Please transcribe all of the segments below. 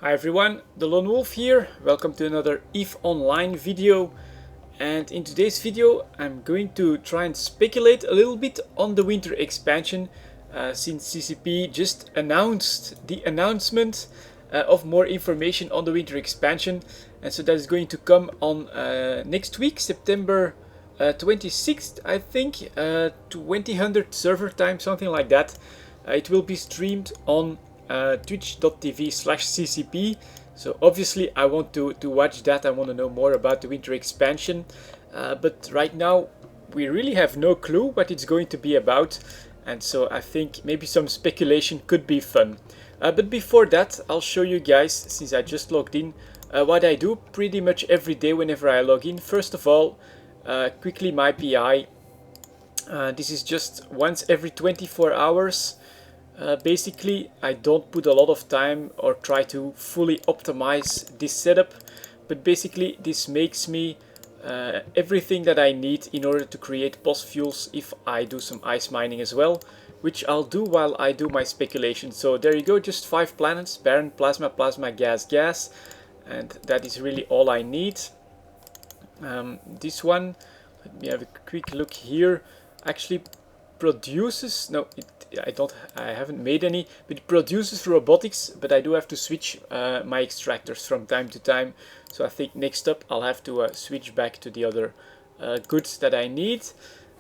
Hi everyone, delonewolf here. Welcome to another EVE Online video. And in today's video I'm going to try and speculate a little bit on the winter expansion since CCP just announced the announcement of more information on the winter expansion. And so that is going to come on next week, September 26th, I think, 2000 server time, something like that. It will be streamed on twitch.tv/ccp. So obviously I want to watch that. I want to know more about the winter expansion, but right now we really have no clue what it's going to be about, and so I think maybe some speculation could be fun. But before that, I'll show you guys, since I just logged in, what I do pretty much every day whenever I log in. First of all, quickly my PI. This is just once every 24 hours. Basically, I don't put a lot of time or try to fully optimize this setup, but basically this makes me everything that I need in order to create boss fuels if I do some ice mining as well, which I'll do while I do my speculation. So there you go, just 5 planets: barren, plasma, plasma, gas, gas, and that is really all I need. This one, let me have a quick look here, actually produces, no, I haven't made any, but it produces robotics, but I do have to switch my extractors from time to time. So I think next up I'll have to switch back to the other goods that I need.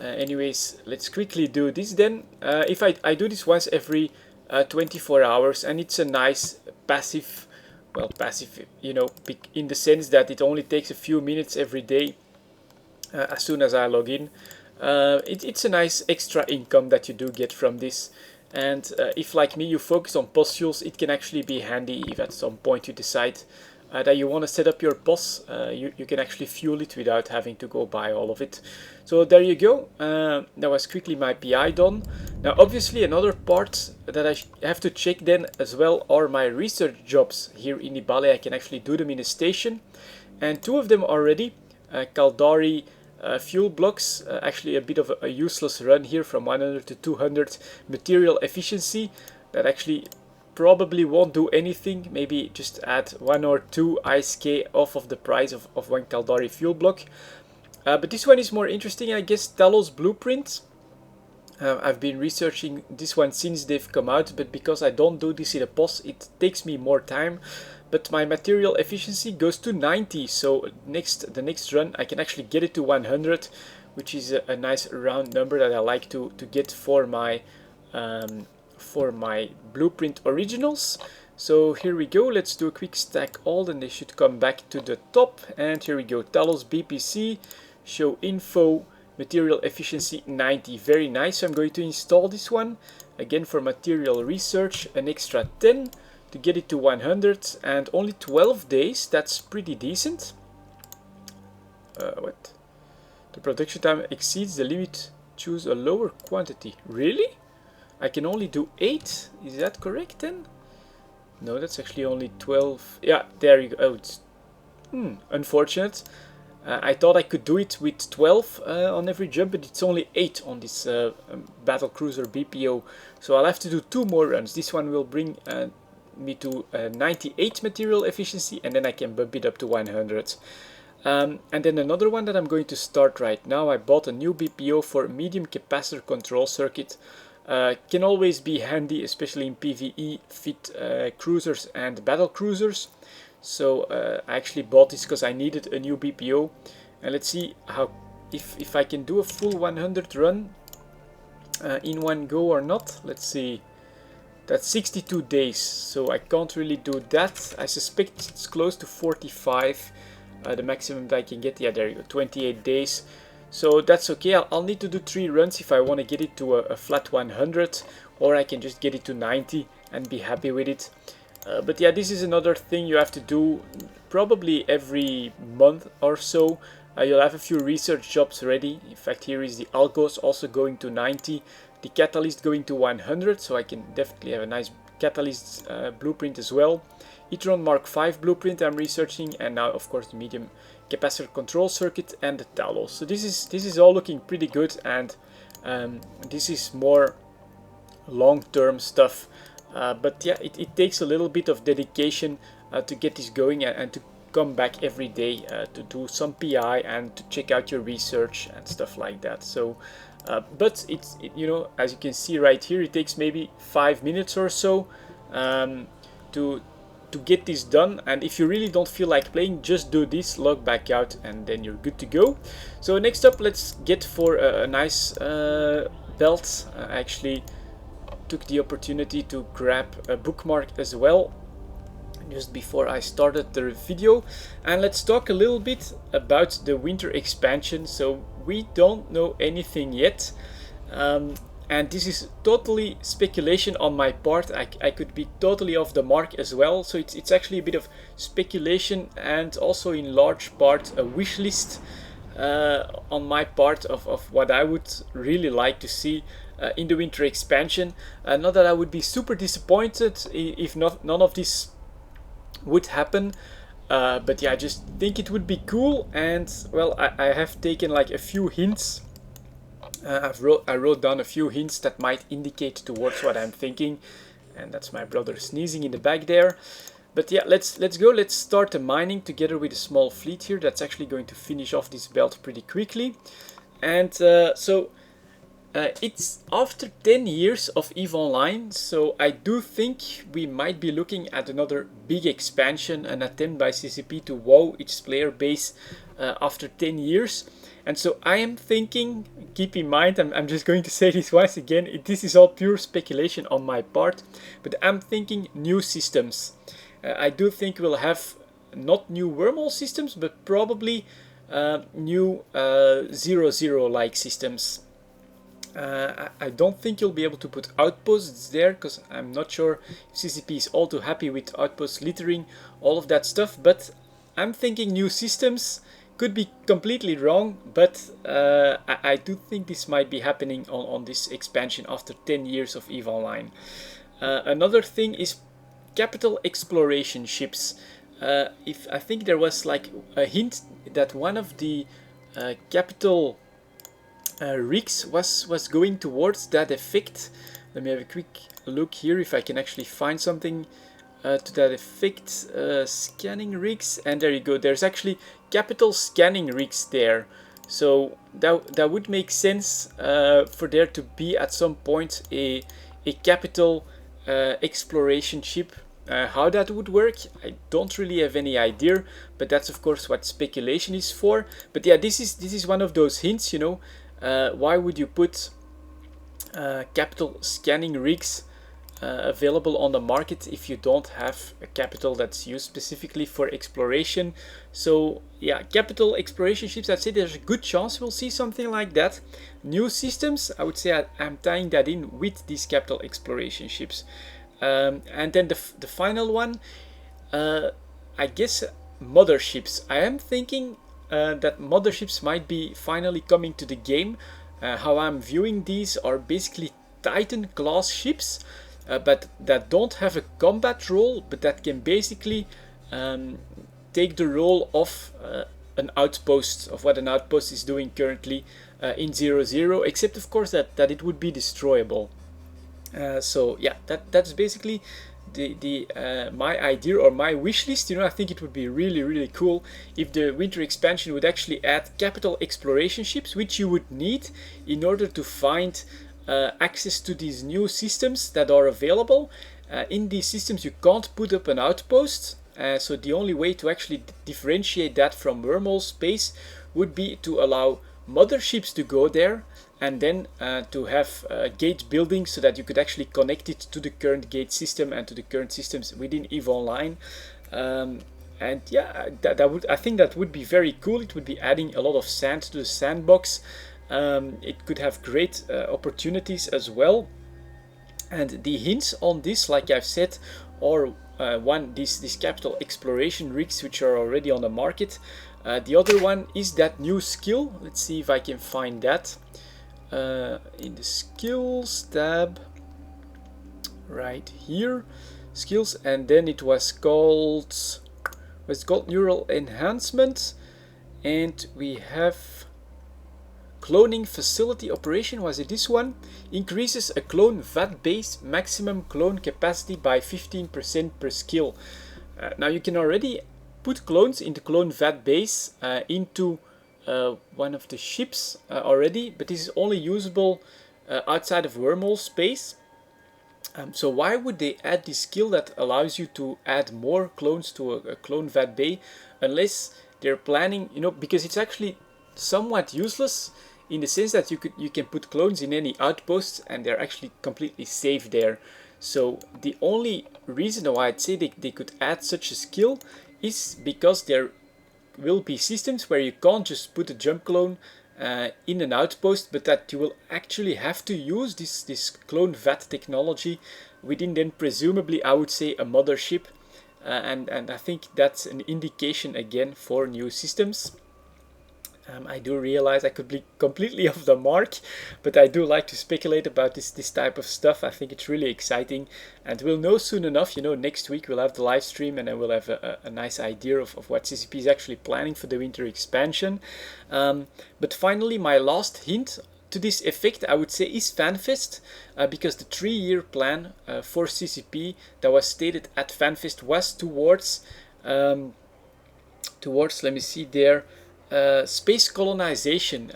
Anyways, let's quickly do this then. If I do this once every 24 hours, and it's a nice passive, well, passive, you know, in the sense that it only takes a few minutes every day as soon as I log in. It's a nice extra income that you do get from this, and if, like me, you focus on POS fuels, it can actually be handy if at some point you decide that you want to set up your POS. You can actually fuel it without having to go buy all of it. So there you go. That was quickly my PI done. Now obviously another part that I have to check then as well are my research jobs here in Ibale. I can actually do them in a station, and 2 of them already. Caldari fuel blocks, actually a bit of a useless run here from 100 to 200 material efficiency. That actually probably won't do anything, maybe just add 1 or 2 ISK off of the price of 1 Caldari fuel block. But this one is more interesting, I guess. Talos blueprint. I've been researching this one since they've come out, but because I don't do this in a POS, it takes me more time. But my material efficiency goes to 90, so the next run I can actually get it to 100, which is a nice round number that I like to get for my blueprint originals. So here we go, let's do a quick stack all, and they should come back to the top. And here we go, Talos BPC, show info, material efficiency 90, very nice. So I'm going to install this one again for material research, an extra 10 to get it to 100, and only 12 days, that's pretty decent. What? The production time exceeds the limit, choose a lower quantity. Really? I can only do 8, is that correct then? No, that's actually only 12. Yeah, there you go. Oh, it's unfortunate. I thought I could do it with 12 on every jump, but it's only 8 on this battle cruiser BPO. So I'll have to do 2 more runs. This one will bring me to 98 material efficiency, and then I can bump it up to 100. And then another one that I'm going to start right now, I bought a new BPO for medium capacitor control circuit. Can always be handy, especially in PvE, fit cruisers and battle cruisers. So I actually bought this because I needed a new BPO, and let's see how if I can do a full 100 run in one go or not. Let's see. That's 62 days, so I can't really do that. I suspect it's close to 45, the maximum that I can get. Yeah, there you go, 28 days. So that's okay. I'll need to do 3 runs if I want to get it to a flat 100, or I can just get it to 90 and be happy with it. But yeah, this is another thing you have to do probably every month or so. You'll have a few research jobs ready. In fact, here is the Algos also going to 90. The Catalyst going to 100, so I can definitely have a nice Catalyst blueprint as well. e-tron Mark V blueprint I'm researching, and now of course the medium capacitor control circuit and the Talos. So this is all looking pretty good, and this is more long-term stuff. But yeah, it takes a little bit of dedication to get this going and to come back every day to do some PI and to check out your research and stuff like that. So but you know, as you can see right here, it takes maybe 5 minutes or so to get this done, and if you really don't feel like playing, just do this, log back out, and then you're good to go. So next up, let's get for a nice belt. I actually took the opportunity to grab a bookmark as well just before I started the video, and let's talk a little bit about the winter expansion. So we don't know anything yet, and this is totally speculation on my part. I could be totally off the mark as well, so it's actually a bit of speculation and also in large part a wish list on my part of what I would really like to see in the winter expansion. Not that I would be super disappointed if none of this would happen, but yeah, I just think it would be cool. And well, I have taken like a few hints. I wrote down a few hints that might indicate towards what I'm thinking, and that's my brother sneezing in the back there. But yeah, let's go. Let's start the mining together with a small fleet here that's actually going to finish off this belt pretty quickly. And so it's after 10 years of EVE Online, so I do think we might be looking at another big expansion, an attempt by CCP to wow its player base after 10 years. And so I am thinking, keep in mind, I'm just going to say this once again, this is all pure speculation on my part, but I'm thinking new systems. I do think we'll have not new wormhole systems, but probably new 0-0 like systems. I don't think you'll be able to put outposts there, because I'm not sure if CCP is all too happy with outpost littering, all of that stuff, but I'm thinking new systems. Could be completely wrong, but I do think this might be happening on this expansion after 10 years of EVE Online. Another thing is capital exploration ships. If I think there was like a hint that one of the capital rigs was going towards that effect. Let me have a quick look here if I can actually find something to that effect. Scanning rigs, and there you go. There's actually capital scanning rigs there, so that would make sense for there to be at some point a capital exploration ship. How that would work, I don't really have any idea, but that's of course what speculation is for. But yeah, this is one of those hints, you know. Why would you put capital scanning rigs available on the market if you don't have a capital that's used specifically for exploration? So yeah, capital exploration ships, I'd say there's a good chance we'll see something like that. New systems, I would say I'm tying that in with these capital exploration ships. And then the final one, I guess motherships. I am thinking that motherships might be finally coming to the game. How I'm viewing these are basically Titan class ships, but that don't have a combat role, but that can basically take the role of an outpost, of what an outpost is doing currently in 0-0, except of course that it would be destroyable. So yeah, that's basically the my idea or my wish list. You know, I think it would be really cool if the winter expansion would actually add capital exploration ships, which you would need in order to find access to these new systems that are available. In these systems you can't put up an outpost, so the only way to actually differentiate that from wormhole space would be to allow motherships to go there, and then to have gate building so that you could actually connect it to the current gate system and to the current systems within EVE Online. And yeah, I think that would be very cool. It would be adding a lot of sand to the sandbox. It could have great opportunities as well. And the hints on this, like I've said, are one, these capital exploration rigs which are already on the market. The other one is that new skill. Let's see if I can find that in the skills tab right here, skills, and then it was called neural enhancement, and we have cloning facility operation. Was it this one? Increases a clone VAT base maximum clone capacity by 15% per skill. Now you can already put clones in the clone vat base into one of the ships already, but this is only usable outside of wormhole space. So why would they add this skill that allows you to add more clones to a clone vat bay, unless they're planning, because it's actually somewhat useless in the sense that you can put clones in any outposts and they're actually completely safe there. So the only reason why I'd say they could add such a skill is because there will be systems where you can't just put a jump clone in an outpost, but that you will actually have to use this clone vat technology within then presumably, I would say, a mothership. And I think that's an indication again for new systems. I do realize I could be completely off the mark, but I do like to speculate about this type of stuff. I think it's really exciting, and we'll know soon enough. Next week we'll have the live stream, and then we'll have a nice idea of what CCP is actually planning for the winter expansion. But finally, my last hint to this effect, I would say, is FanFest, because the 3-year plan for CCP that was stated at FanFest was towards, let me see there, space colonization.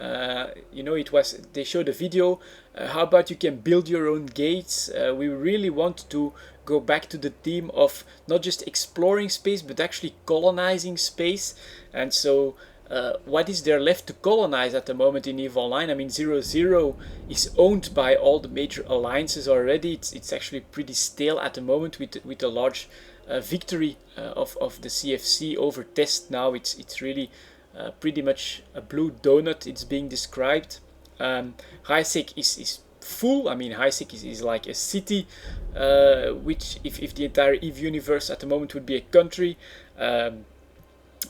It was, they showed a video, how about you can build your own gates. We really want to go back to the theme of not just exploring space but actually colonizing space. And so what is there left to colonize at the moment in EVE Online? I mean, 0-0 is owned by all the major alliances already. It's actually pretty stale at the moment with a large victory of the CFC over Test now. It's really pretty much a blue donut, it's being described. Highsec is full. I mean, Highsec is like a city, which if the entire EVE universe at the moment would be a country,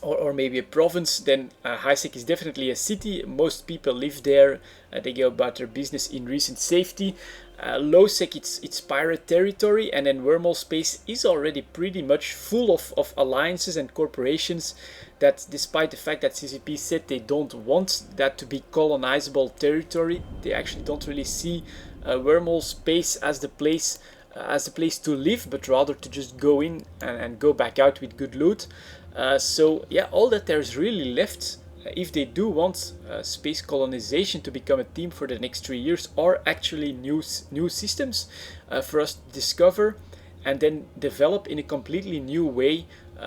or maybe a province, then Highsec is definitely a city. Most people live there. They go about their business in recent safety. Lowsec, it's pirate territory, and then wormhole space is already pretty much full of alliances and corporations that, despite the fact that CCP said they don't want that to be colonizable territory, they actually don't really see wormhole space as the place to live, but rather to just go in and go back out with good loot. So yeah, all that there's really left, if they do want space colonization to become a theme for the next 3 years, are actually new systems for us to discover and then develop in a completely new way.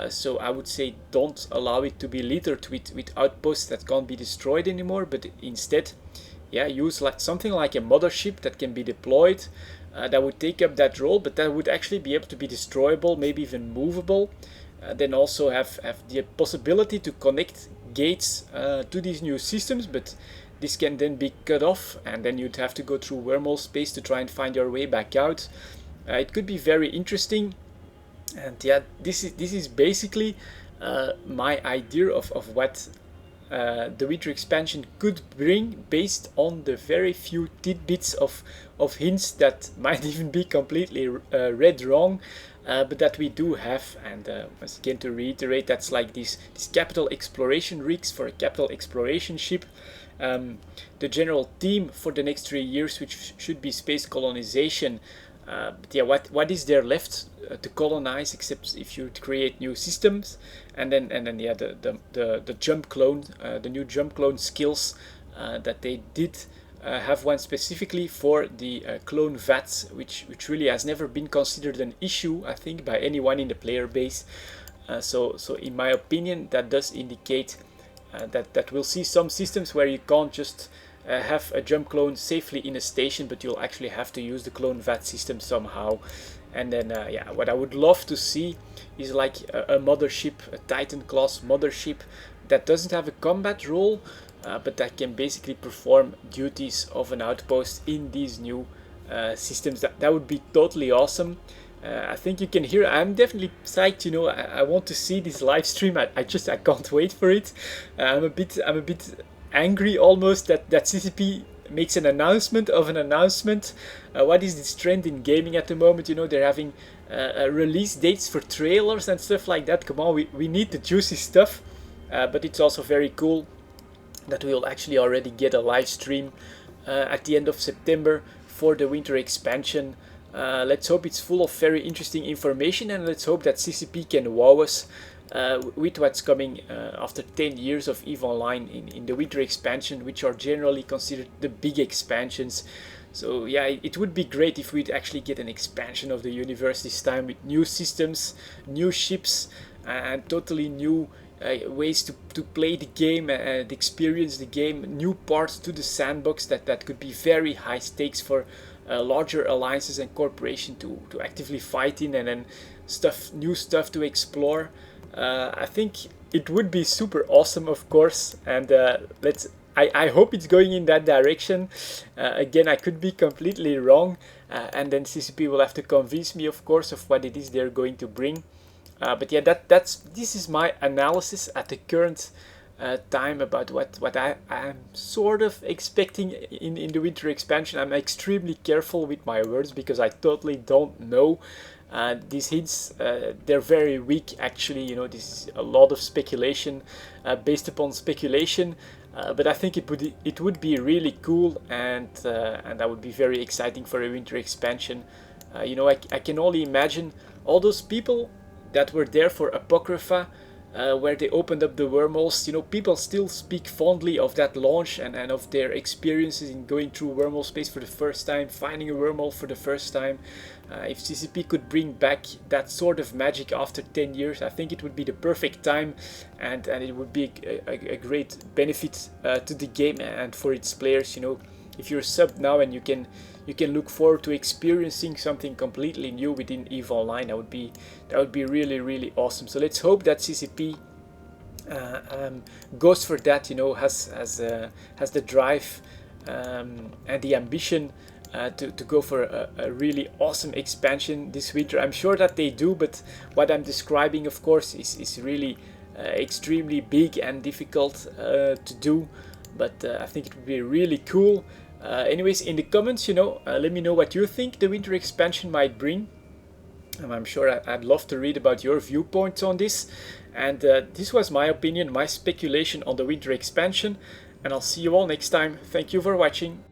So I would say don't allow it to be littered with outposts that can't be destroyed anymore, but instead, yeah, use something like a mothership that can be deployed, that would take up that role, but that would actually be able to be destroyable, maybe even movable. Then also have the possibility to connect gates to these new systems, but this can then be cut off, and then you'd have to go through wormhole space to try and find your way back out. It could be very interesting, and yeah, this is basically my idea of what the winter expansion could bring, based on the very few tidbits of hints that might even be completely read wrong. But that we do have, and once again to reiterate, that's like these capital exploration rigs for a capital exploration ship. The general theme for the next 3 years, which should be space colonization. But yeah, what is there left to colonize except if you create new systems? And then yeah, the jump clone, the new jump clone skills that they did. Have one specifically for the clone VATs, which really has never been considered an issue, I think, by anyone in the player base. So in my opinion, that does indicate that we'll see some systems where you can't just have a jump clone safely in a station, but you'll actually have to use the clone VAT system somehow. And then yeah, what I would love to see is like a mothership, a Titan class mothership that doesn't have a combat role, but that can basically perform duties of an outpost in these new systems. That would be totally awesome. I think you can hear I'm definitely psyched. I want to see this live stream. I can't wait for it. I'm a bit angry almost that CCP makes an announcement of an announcement. What is this trend in gaming at the moment? They're having release dates for trailers and stuff like that. Come on, we need the juicy stuff. But it's also very cool that we'll actually already get a live stream at the end of September for the winter expansion. Let's hope it's full of very interesting information, and let's hope that CCP can wow us with what's coming after 10 years of EVE Online in the winter expansion, which are generally considered the big expansions. So yeah, it would be great if we'd actually get an expansion of the universe this time with new systems, new ships, and totally new ways to play the game and experience the game, new parts to the sandbox that could be very high stakes for larger alliances and corporations to actively fight in, and then new stuff to explore. I think it would be super awesome, of course, and I hope it's going in that direction. Again, I could be completely wrong, and then CCP will have to convince me, of course, of what it is they're going to bring. But yeah, this is my analysis at the current time about what I'm sort of expecting in the winter expansion. I'm extremely careful with my words because I totally don't know. These hints, they're very weak actually. You know, this is a lot of speculation based upon speculation. But I think it would be really cool, and that would be very exciting for a winter expansion. You know, I can only imagine all those people that were there for Apocrypha, where they opened up the wormholes. You know, people still speak fondly of that launch and of their experiences in going through wormhole space for the first time, finding a wormhole for the first time. If CCP could bring back that sort of magic after 10 years, I think it would be the perfect time, and it would be a great benefit to the game and for its players. You know, if you're sub now and you can look forward to experiencing something completely new within EVE Online, that would be really, really awesome. So let's hope that CCP goes for that. You know, has the drive and the ambition to go for a really awesome expansion this winter. I'm sure that they do, but what I'm describing, of course, is really extremely big and difficult to do. But I think it would be really cool. Anyways, in the comments, you know, let me know what you think the winter expansion might bring. I'm sure I'd love to read about your viewpoints on this. And this was my opinion, my speculation on the winter expansion. And I'll see you all next time. Thank you for watching.